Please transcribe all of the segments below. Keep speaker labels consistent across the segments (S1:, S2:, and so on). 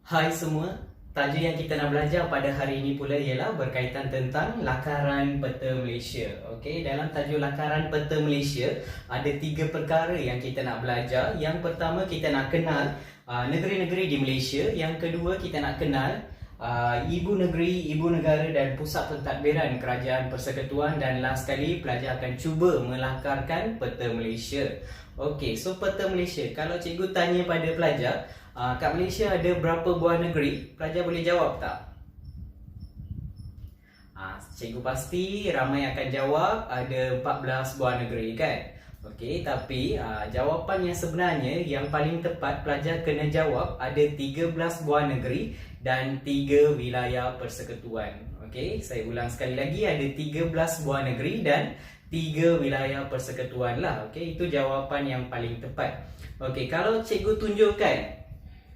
S1: Hai semua, tajuk yang kita nak belajar pada hari ini pula ialah berkaitan tentang lakaran peta Malaysia. Okey, dalam tajuk lakaran peta Malaysia ada 3 perkara yang kita nak belajar. Yang pertama kita nak kenal negeri-negeri di Malaysia. Yang kedua kita nak kenal ibu negeri, ibu negara dan pusat pentadbiran kerajaan persekutuan, dan last sekali pelajar akan cuba melakarkan peta Malaysia. Okey, so peta Malaysia, kalau cikgu tanya pada pelajar, kat Malaysia ada berapa buah negeri? Pelajar boleh jawab tak? Cikgu pasti ramai akan jawab ada 14 buah negeri kan? Okey, tapi jawapan yang sebenarnya yang paling tepat pelajar kena jawab ada 13 buah negeri dan 3 wilayah persekutuan. Okey, saya ulang sekali lagi, ada 13 buah negeri dan 3 wilayah persekutuan lah. Okey, itu jawapan yang paling tepat. Okey, kalau cikgu tunjukkan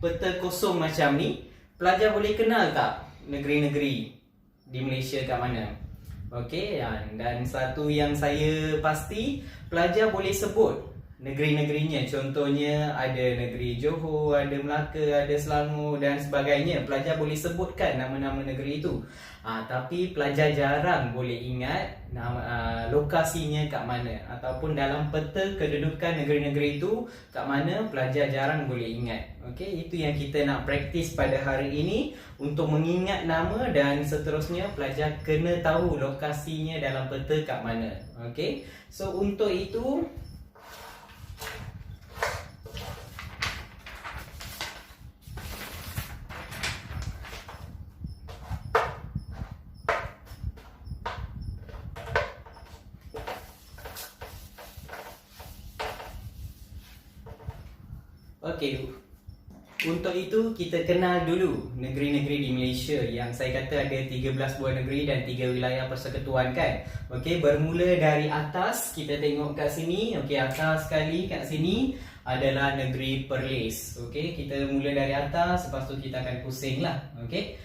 S1: peta kosong macam ni, pelajar boleh kenal tak negeri-negeri di Malaysia kat mana? Okey, dan satu yang saya pasti, pelajar boleh sebut negeri-negerinya. Contohnya ada negeri Johor, ada Melaka, ada Selangor dan sebagainya. Pelajar boleh sebutkan nama-nama negeri itu. Tapi pelajar jarang boleh ingat lokasinya kat mana, ataupun dalam peta kedudukan negeri-negeri itu kat mana, pelajar jarang boleh ingat. Okey, itu yang kita nak praktis pada hari ini. Untuk mengingat nama dan seterusnya, pelajar kena tahu lokasinya dalam peta kat mana. Okey, so untuk itu untuk itu kita kenal dulu negeri-negeri di Malaysia. Yang saya kata ada 13 buah negeri dan 3 wilayah persekutuan kan. Okey, bermula dari atas, kita tengok kat sini. Okey, atas sekali kat sini adalah negeri Perlis. Okey, kita mula dari atas, lepas tu kita akan pusing lah. Okey,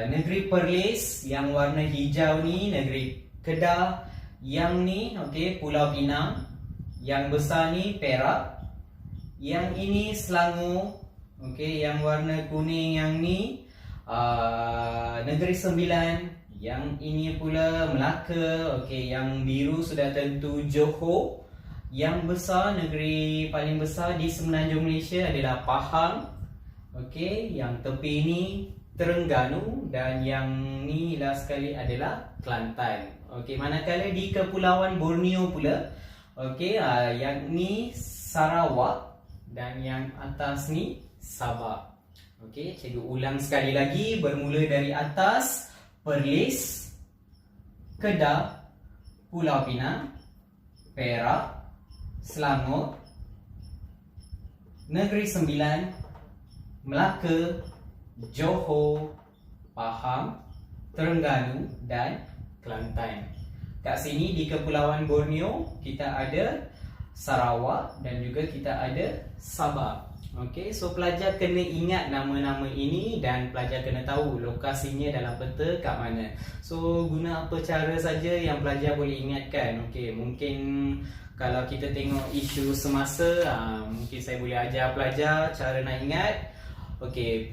S1: negeri Perlis yang warna hijau ni negeri Kedah. Yang ni okey, Pulau Pinang. Yang besar ni Perak. Yang ini Selangor. Okey, yang warna kuning yang ni Negeri Sembilan. Yang ini pula Melaka. Okey, yang biru sudah tentu Johor. Yang besar, negeri paling besar di semenanjung Malaysia adalah Pahang. Okey, yang tepi ni Terengganu, dan yang ni last sekali adalah Kelantan. Okey, manakala di Kepulauan Borneo pula, okey, yang ni Sarawak, dan yang atas ni Sabah. Okey, cikgu ulang sekali lagi, bermula dari atas, Perlis, Kedah, Pulau Pinang, Perak, Selangor, Negeri Sembilan, Melaka, Johor, Pahang, Terengganu dan Kelantan. Kat sini di Kepulauan Borneo kita ada Sarawak dan juga kita ada Sabah. Okey, so pelajar kena ingat nama-nama ini dan pelajar kena tahu lokasinya dalam peta kat mana. So guna apa cara saja yang pelajar boleh ingatkan. Okey, mungkin kalau kita tengok isu semasa, mungkin saya boleh ajar pelajar cara nak ingat. Okey,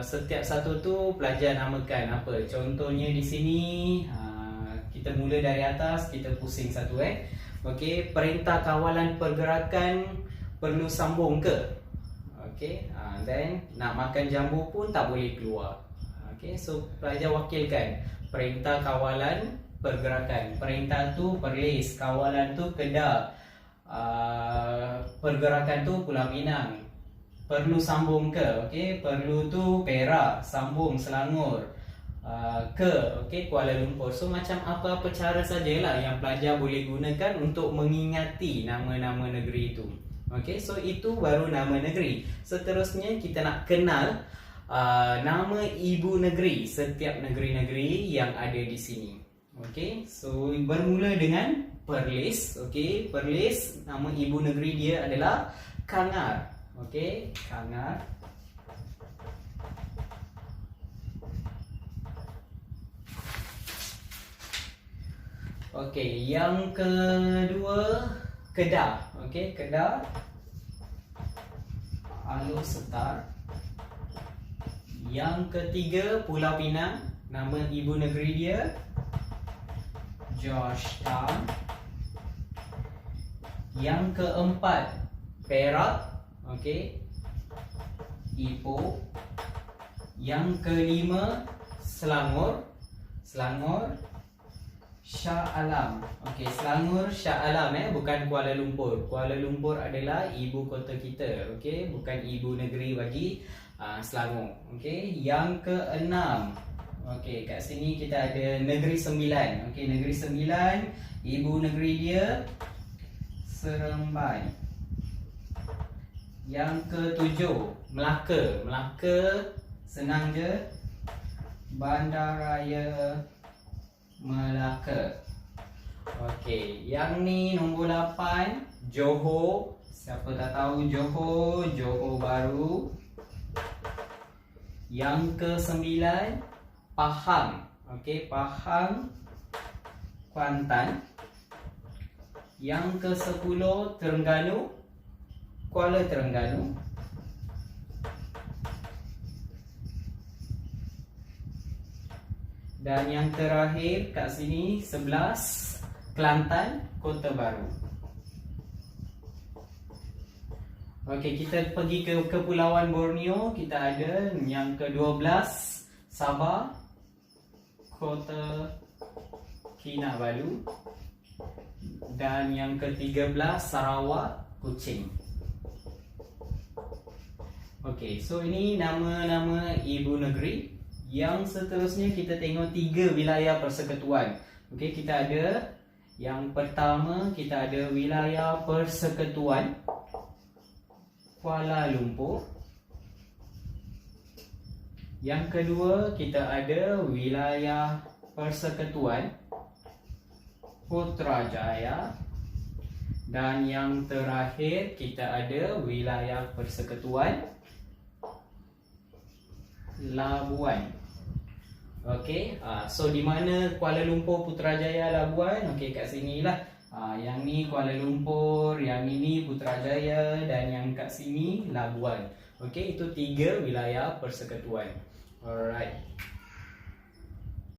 S1: setiap satu tu pelajar namakan apa. Contohnya di sini, kita mula dari atas, kita pusing satu Okey, perintah kawalan pergerakan perlu sambung ke? Okey, then nak makan jambu pun tak boleh keluar. Okey, so pelajar wakilkan perintah kawalan pergerakan. Perintah tu Perlis, kawalan tu Kedah, pergerakan tu Pulau Pinang. Perlu sambung ke? Okey, perlu tu Perak, sambung Selangor, okey, Kuala Lumpur. So macam apa-apa cara sajalah yang pelajar boleh gunakan untuk mengingati nama-nama negeri itu. Okey, so itu baru nama negeri. Seterusnya kita nak kenal nama ibu negeri setiap negeri-negeri yang ada di sini. Okey, so bermula dengan Perlis. Okey, Perlis, nama ibu negeri dia adalah Kangar. Okey, Kangar. Okey, yang kedua Kedah. Okey, Kedah, Alor Setar. Yang ketiga, Pulau Pinang. Nama ibu negeri dia Georgetown. Yang keempat, Perak. Okey, Ipoh. Yang kelima, Selangor. Shah Alam. Okey, Selangor Shah Alam, bukan Kuala Lumpur. Kuala Lumpur adalah ibu kota kita. Okey, bukan ibu negeri bagi Selangor. Okey, yang keenam. Okey, kat sini kita ada Negeri Sembilan. Okey, Negeri Sembilan, ibu negeri dia Seremban. Yang ketujuh, Melaka. Melaka senang je, Bandaraya Melaka. Okey, yang ni nombor 8, Johor. Siapa tak tahu Johor, Johor Bahru. Yang ke-9, Pahang. Okey, Pahang, Kuantan. Yang ke-10, Terengganu, Kuala Terengganu. Dan yang terakhir kat sini 11, Kelantan, Kota Baru. Okey, kita pergi ke Kepulauan Borneo. Kita ada yang ke-12, Sabah, Kota Kinabalu. Dan yang ke-13, Sarawak, Kuching. Okey, so ini nama-nama ibu negeri. Yang seterusnya kita tengok 3 wilayah persekutuan. Okey, kita ada yang pertama, kita ada wilayah persekutuan Kuala Lumpur. Yang kedua, kita ada wilayah persekutuan Putrajaya. Dan yang terakhir, kita ada wilayah persekutuan Labuan. Okey, so di mana Kuala Lumpur, Putrajaya, Labuan? Okey, kat sinilah. Yang ni Kuala Lumpur, yang ini Putrajaya, dan yang kat sini Labuan. Okey, itu 3 wilayah persekutuan. Alright.